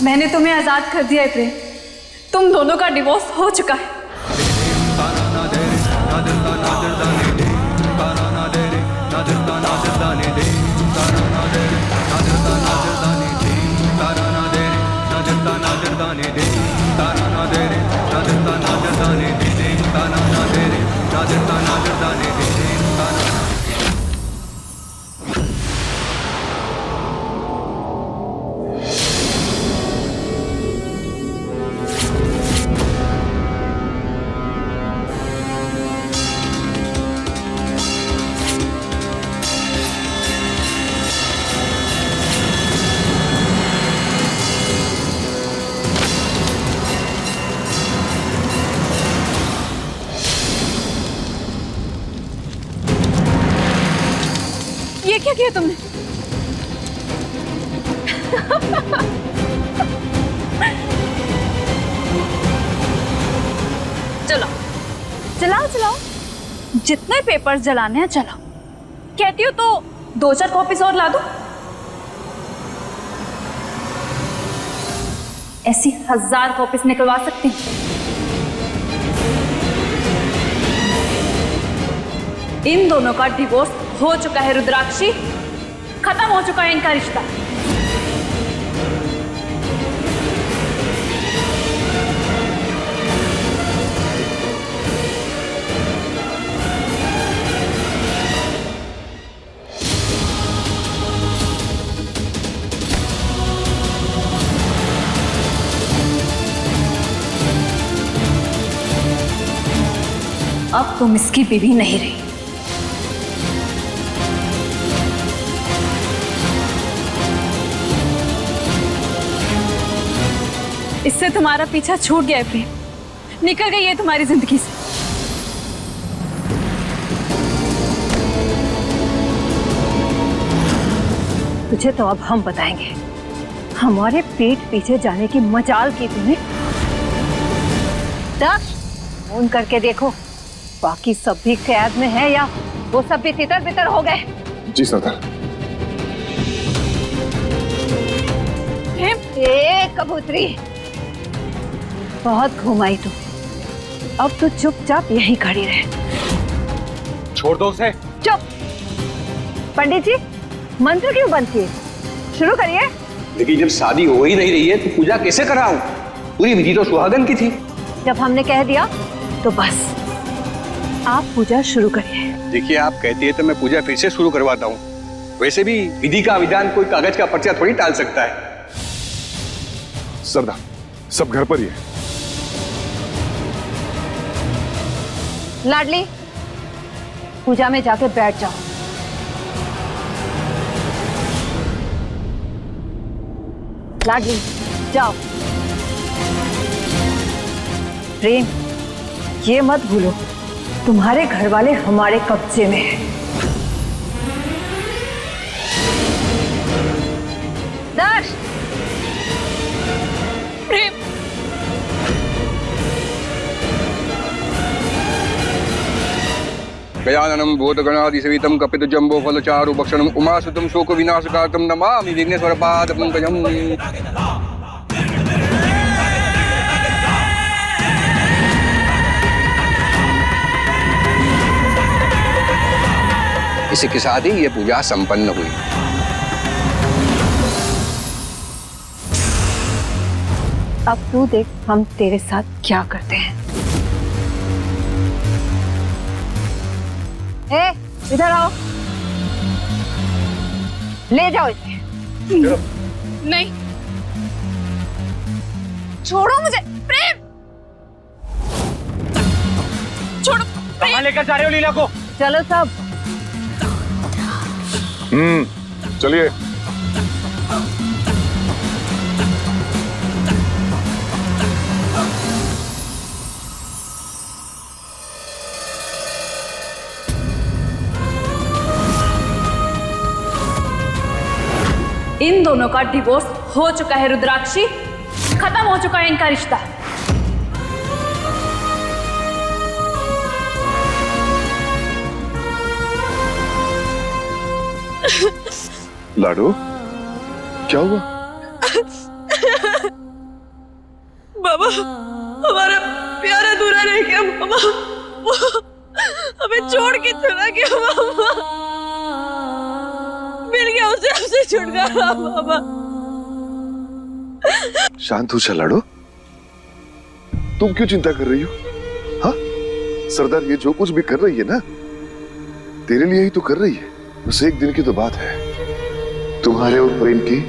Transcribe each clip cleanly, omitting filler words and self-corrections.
मैंने तुम्हें आजाद कर दिया है प्रेम। तुम दोनों का डिवोर्स हो चुका है। ये क्या किया तुमने? चलो चलाओ चलाओ, जितने पेपर्स जलाने हैं चलाओ। कहती हो तो 2-4 कॉपीज और ला दो। ऐसी 1000 कॉपीज निकलवा सकती हूँ। इन दोनों का डिवोर्स हो चुका है रुद्राक्षी, खत्म हो चुका है इनका रिश्ता। अब तुम इसकी बीवी नहीं रही। इससे तुम्हारा पीछा छूट गया है प्रेम, निकल गई है तुम्हारी जिंदगी से। तुझे तो अब हम बताएंगे, हमारे पेट पीछे जाने की मजाल की तूने। दक्ष, फोन करके देखो बाकी सब भी कैद में है या वो सब भी तितर बितर हो गए। जी सरदार। ए कबूतरी, बहुत घुमाई तू, अब तो चुपचाप यहीं खड़ी रहे। छोड़ दो उसे। चुप। पंडित जी, मंत्र क्यों बंद किए? शुरू करिए। लेकिन जब शादी हो ही नहीं रही है तो पूजा कैसे कराऊं? पूरी विधि तो सुहागन की थी। जब हमने कह दिया तो बस आप पूजा शुरू करिए। देखिए, आप कहती है तो मैं पूजा फिर से शुरू करवाता हूँ। वैसे भी विधि का विधान कोई कागज का पर्चा थोड़ी टाल सकता है। सरदार, सब घर पर ही है। लाडली, पूजा में जाके बैठ जाओ। लाडली, जाओ। प्रेम, ये मत भूलो तुम्हारे घर वाले हमारे कब्जे में हैं। दक्ष, प्रेम, गजाननं भूतगणाधिसेवितं कपितजम्बो फलचारु भक्षणं उमासुतं शोक विनाशकारकं नमामि विघ्नेश्वर पाद पंकजम्। इसी के साथ ही ये पूजा संपन्न हुई। अब तू देख हम तेरे साथ क्या करते हैं। ए, इधर आओ, ले जाओ इसे। नहीं, छोड़ो मुझे प्रेम, छोड़ो। कहाँ लेकर जा रहे हो लीला को? चलो सब। चलिए। इन दोनों का डिवोर्स हो चुका है रुद्राक्षी, खत्म हो चुका है इनका रिश्ता। लाडो, क्या हुआ? मामा, हमारा प्यार अधूरा रह गया मामा। वो हमें छोड़ के चला गया मामा। मिल गया उसे, हमसे छुटकारा मामा। शांत हो लाडो, तुम क्यों चिंता कर रही हो? हाँ, सरदार ये जो कुछ भी कर रही है ना, तेरे लिए ही तो कर रही है। बस एक दिन की तो बात है, तुम्हारे और प्रेम की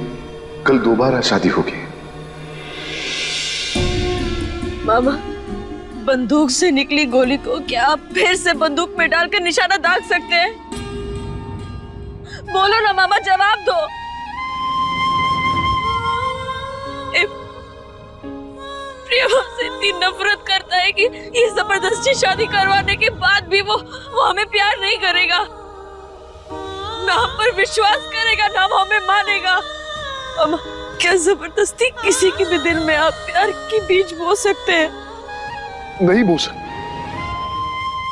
कल दोबारा शादी होगी। मामा, बंदूक से निकली गोली को क्या आप फिर से बंदूक में डालकर निशाना दाग सकते हैं? बोलो ना मामा, जवाब दो। प्रियम हमसे इतनी नफरत करता है कि ये जबरदस्ती शादी करवाने के बाद भी वो हमें प्यार नहीं करेगा, ना हम पर विश्वास करेगा, ना वो हमें मानेगा। मामा, क्या जबरदस्ती किसी के भी दिल में आप प्यार के बीज बो सकते हैं? नहीं बो सकते,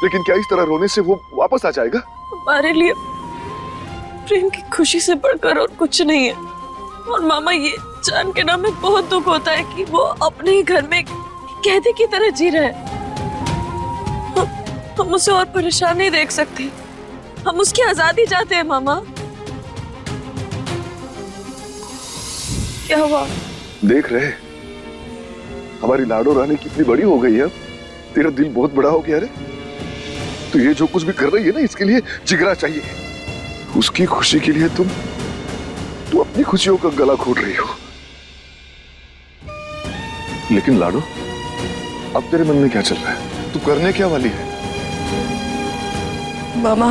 लेकिन क्या इस तरह रोने से वो वापस आ जाएगा? हमारे लिए प्रेम की खुशी से बढ़कर और कुछ नहीं है। और मामा, ये जान के ना हमें बहुत दुख होता है कि वो अपने ही घर में कैदी की तरह जी रहा है। हम उसे और परेशान नहीं देख सकते, हम उसकी आजादी चाहते हैं मामा। क्या हुआ? देख रहे, हमारी लाडो रानी कितनी बड़ी हो गई है। तेरा दिल बहुत बड़ा हो गया रे। तो ये जो कुछ भी कर रही है ना, इसके लिए जिगरा चाहिए। उसकी खुशी के लिए तुम अपनी खुशियों का गला घोट रही हो। लेकिन लाडो, अब तेरे मन में क्या चल रहा है? तू करने क्या वाली है? मामा,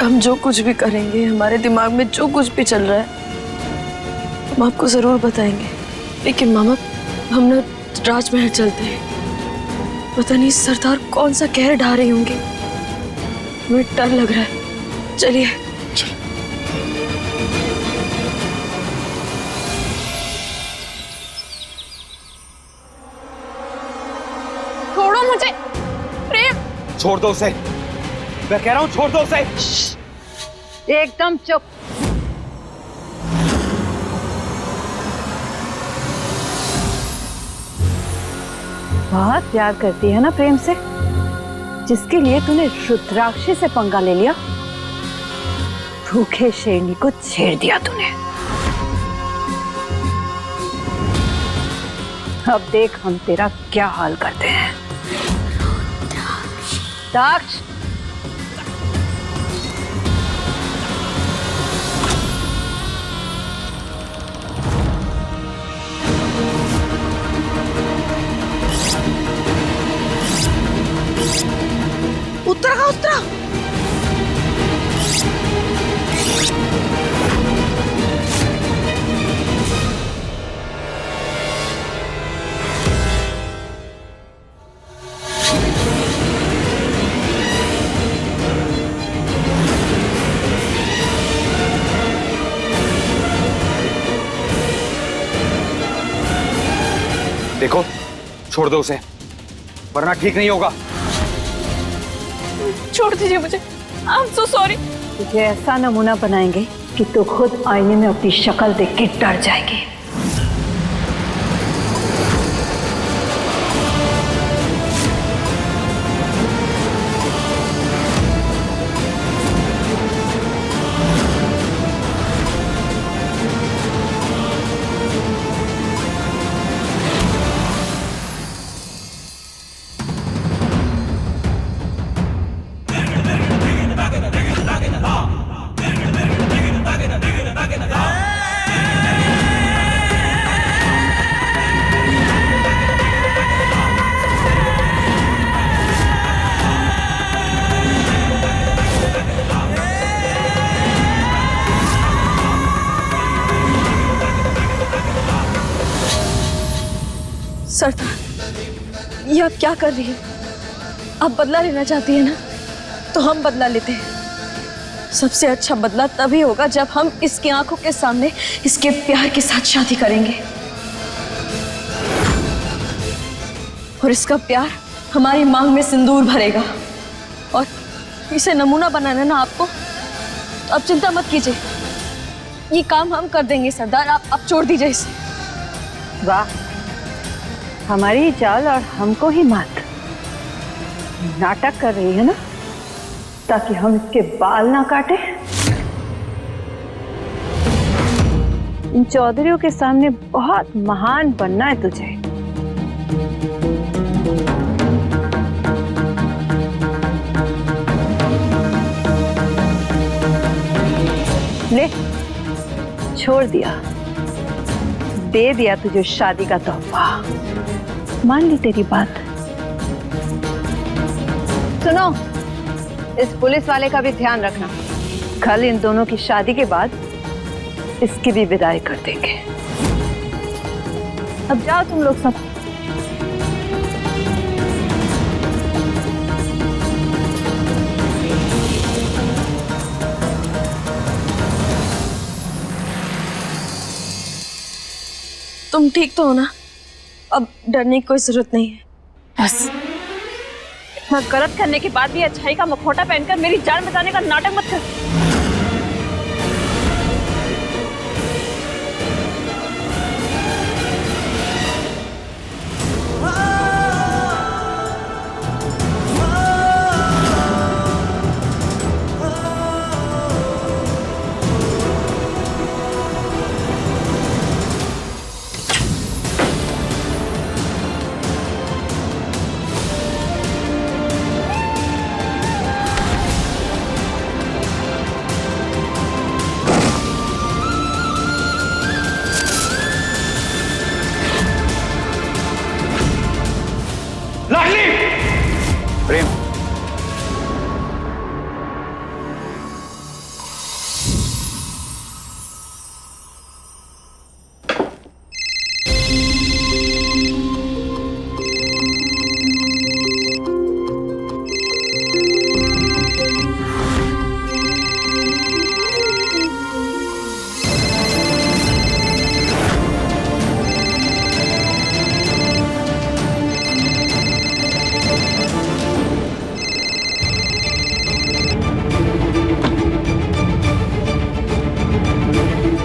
हम जो कुछ भी करेंगे, हमारे दिमाग में जो कुछ भी चल रहा है, हम आपको जरूर बताएंगे। लेकिन मामा, हम ना राजमहल चलते हैं। पता नहीं सरदार कौन सा कहर ढा रहे होंगे, हमें डर लग रहा है। चलिए। छोड़ो मुझे प्रेम। छोड़ दो उसे, मैं कह रहा हूं छोड़ दो उसे। एकदम चुप। बहुत प्यार करती है ना प्रेम से, जिसके लिए तूने रुद्राक्षी से पंगा ले लिया। भूखे शेरनी को छेड़ दिया तूने। अब देख हम तेरा क्या हाल करते हैं। दाक्ष, उतरा उतरा। देखो, छोड़ दो उसे, वरना ठीक नहीं होगा। छोड़ दीजिए मुझे, आई एम सो सॉरी। तुझे ऐसा नमूना बनाएंगे कि तू खुद आईने में अपनी शक्ल देख के डर जाएगी। सरदार, ये आप क्या कर रही है? आप बदला लेना चाहती है ना, तो हम बदला लेते हैं। सबसे अच्छा बदला तभी होगा जब हम इसकी आंखों के सामने इसके प्यार के साथ शादी करेंगे, और इसका प्यार हमारी मांग में सिंदूर भरेगा। और इसे नमूना बनाना ना आपको, तो अब चिंता मत कीजिए, ये काम हम कर देंगे। सरदार, आप छोड़ दीजिए इसे। वाह, हमारी चाल और हमको ही मात नाटक कर रही है ना, ताकि हम इसके बाल ना काटे। इन चौधरियों के सामने बहुत महान बनना है तुझे। ले, छोड़ दिया, दे दिया तुझे शादी का तोहफा, मान ली तेरी बात। सुनो, इस पुलिस वाले का भी ध्यान रखना, कल इन दोनों की शादी के बाद इसकी भी विदाई कर देंगे। अब जाओ तुम लोग सब। तुम ठीक तो हो ना? अब डरने की कोई जरूरत नहीं है। बस इतना गलत करने के बाद भी अच्छाई का मुखौटा पहनकर मेरी जान बचाने का नाटक मत कर। प्रेम,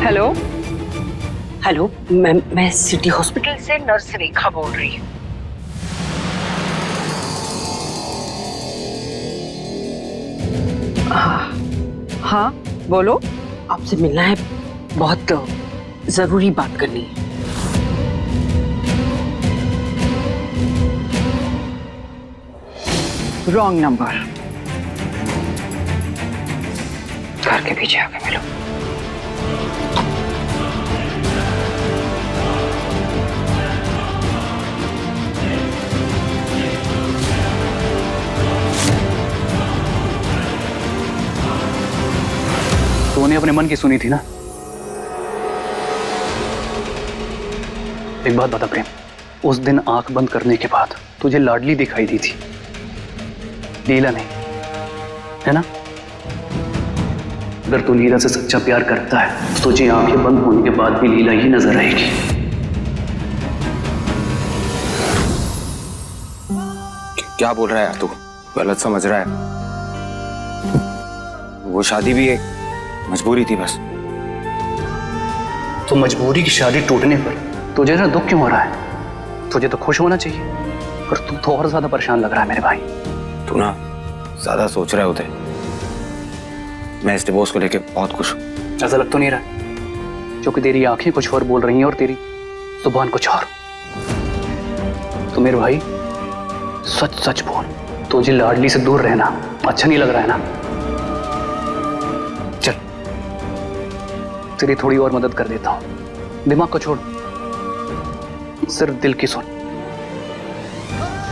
हेलो हेलो, मैं सिटी हॉस्पिटल से नर्स रेखा बोल रही हूँ। हाँ बोलो। आपसे मिलना है, बहुत जरूरी बात करनी है। रॉन्ग नंबर, घर के पीछे आके मिलो। तूने अपने मन की सुनी थी ना? एक बात बता प्रेम, उस दिन आंख बंद करने के बाद तुझे लाडली दिखाई दी थी, लीला नहीं, है ना? अगर तू लीला से सच्चा प्यार करता है तो तुझे आंखें बंद होने के बाद भी लीला ही नजर आएगी। क्या बोल रहा है यार तू? गलत समझ रहा है। वो शादी भी एक मजबूरी थी बस। तो मजबूरी की शादी टूटने पर तुझे ना दुख क्यों हो रहा है? तुझे तो खुश होना चाहिए, पर तू तो और ज्यादा परेशान लग रहा है मेरे भाई। तू ना ज्यादा सोच रहा है उदय। मैं इस डिवोर्स को लेके बहुत खुश हूँ। ऐसा लग तो नहीं रहा क्योंकि तेरी आंखें कुछ और बोल रही हैं और तेरी जुबान कुछ और। तो मेरे भाई सच सच बोल, तुझे लाडली से दूर रहना अच्छा नहीं लग रहा है ना? चल तेरी थोड़ी और मदद कर देता हूं। दिमाग को छोड़, सिर्फ दिल की सुन।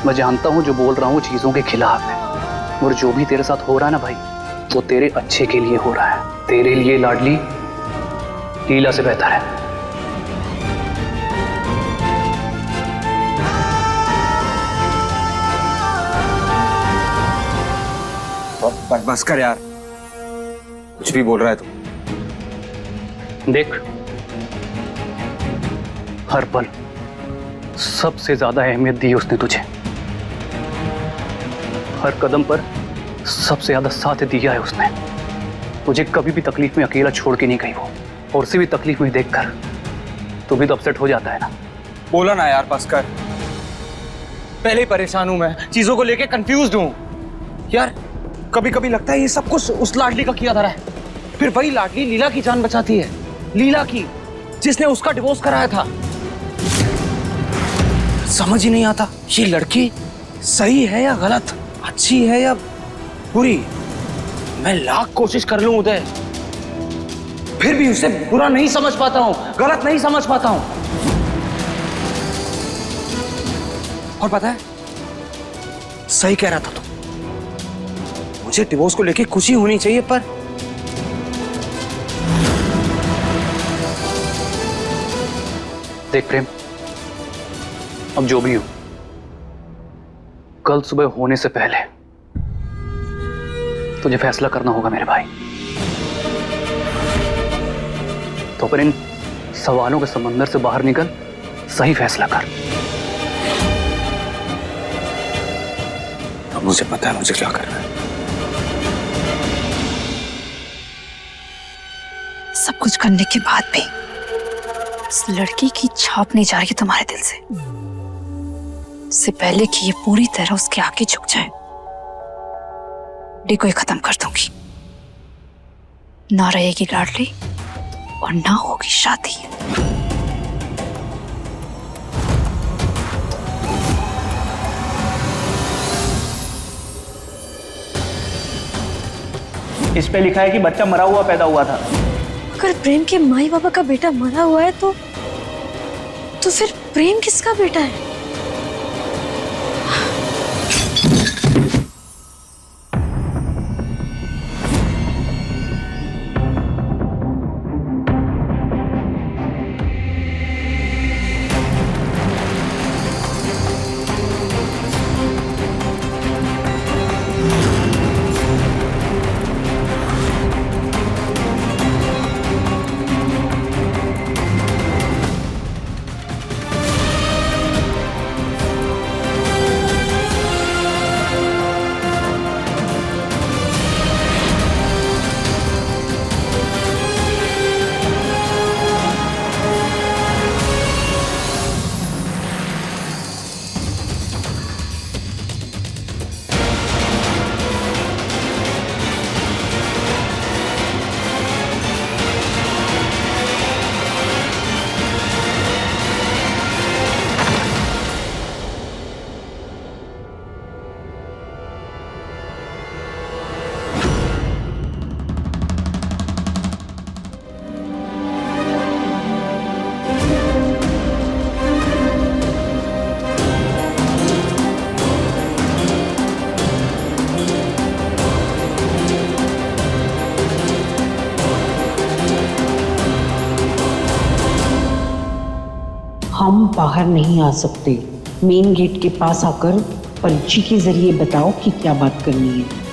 मैं जानता हूं जो बोल रहा हूं चीजों के खिलाफ है, और जो भी तेरे साथ हो रहा है ना भाई, वो तेरे अच्छे के लिए हो रहा है। तेरे लिए लाडली लीला से बेहतर है। बस कर यार, कुछ भी बोल रहा है तू। देख, हर पल सबसे ज्यादा अहमियत दी उसने तुझे, हर कदम पर सबसे ज्यादा साथ दिया है उसने। तुझे कभी भी तकलीफ में अकेला छोड़ के नहीं गई वो, और उसे भी तकलीफ में देखकर तू भी तो अपसेट हो जाता है ना? बोला ना यार, बस कर। पहले ही परेशान हूं मैं, चीजों को लेके कंफ्यूज्ड हूं यार। कभी कभी लगता है ये सब कुछ उस लाडली का किया धरा है। फिर वही लाडली लीला की जान बचाती है, लीला की, जिसने उसका डिवोर्स कराया था। समझ ही नहीं आता ये लड़की सही है या गलत, अच्छी है या बुरी। मैं लाख कोशिश कर लूं उदय, फिर भी उसे बुरा नहीं समझ पाता हूं, गलत नहीं समझ पाता हूं। और पता है, सही कह रहा था तू, मुझे डिवोर्स को लेके खुशी होनी चाहिए, पर देख प्रेम, अब जो भी हो, कल सुबह होने से पहले तुझे फैसला करना होगा मेरे भाई। तो पर इन सवालों के समंदर से बाहर निकल, सही फैसला कर। अब मुझे पता है मुझे क्या करना है। सब कुछ करने के बाद भी इस लड़की की छाप नहीं जा रही तुम्हारे दिल से। इससे पहले कि ये पूरी तरह उसके आगे झुक जाए, डी को ही खत्म कर दूंगी। ना रहेगी लाडली और ना होगी शादी। इस पे लिखा है कि बच्चा मरा हुआ पैदा हुआ था। अगर प्रेम के माई बाबा का बेटा मरा हुआ है तो फिर प्रेम किसका बेटा है? हम बाहर नहीं आ सकते। मेन गेट के पास आकर पर्ची के जरिए बताओ कि क्या बात करनी है।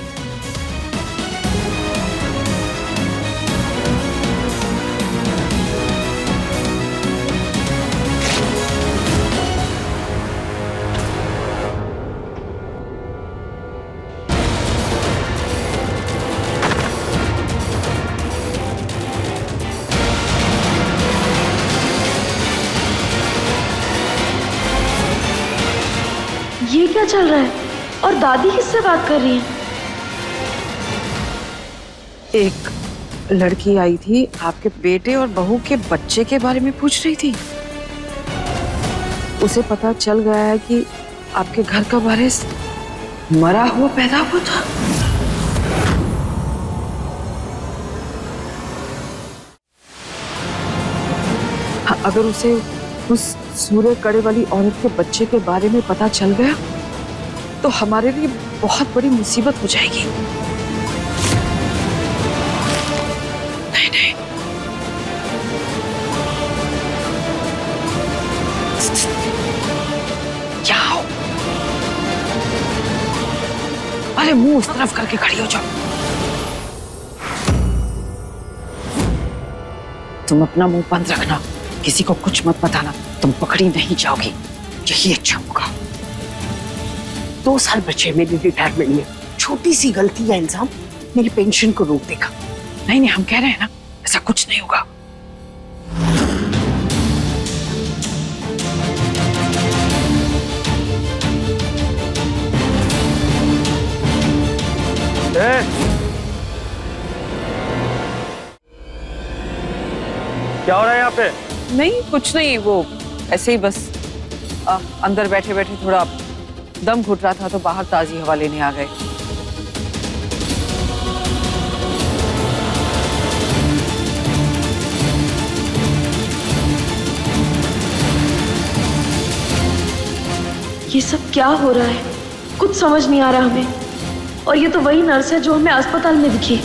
ये क्या चल रहा है? और दादी किससे बात कर रही है? एक लड़की आई थी, आपके बेटे और बहू के बच्चे के बारे में पूछ रही थी। उसे पता चल गया है कि आपके घर का वारिस मरा हुआ पैदा हुआ था। हाँ, अगर उसे उस सूर्य कड़े वाली औरत के बच्चे के बारे में पता चल गया तो हमारे लिए बहुत बड़ी मुसीबत हो जाएगी। नहीं नहीं, क्या हो? अरे मुंह उस तरफ करके खड़ी हो जाओ। तुम अपना मुंह बंद रखना, किसी को कुछ मत बताना, तुम पकड़ी नहीं जाओगी, यही अच्छा होगा। 2 साल बचे मेरी रिटायरमेंट में, छोटी सी गलती या इल्जाम मेरी पेंशन को रोक देगा। नहीं नहीं, हम कह रहे हैं ना, ऐसा कुछ नहीं होगा। क्या हो रहा है यहाँ पे? नहीं कुछ नहीं, वो ऐसे ही बस अंदर बैठे बैठे थोड़ा दम घुट रहा था तो बाहर ताजी हवा लेने आ गए। ये सब क्या हो रहा है? कुछ समझ नहीं आ रहा हमें। और ये तो वही नर्स है जो हमें अस्पताल में दिखी।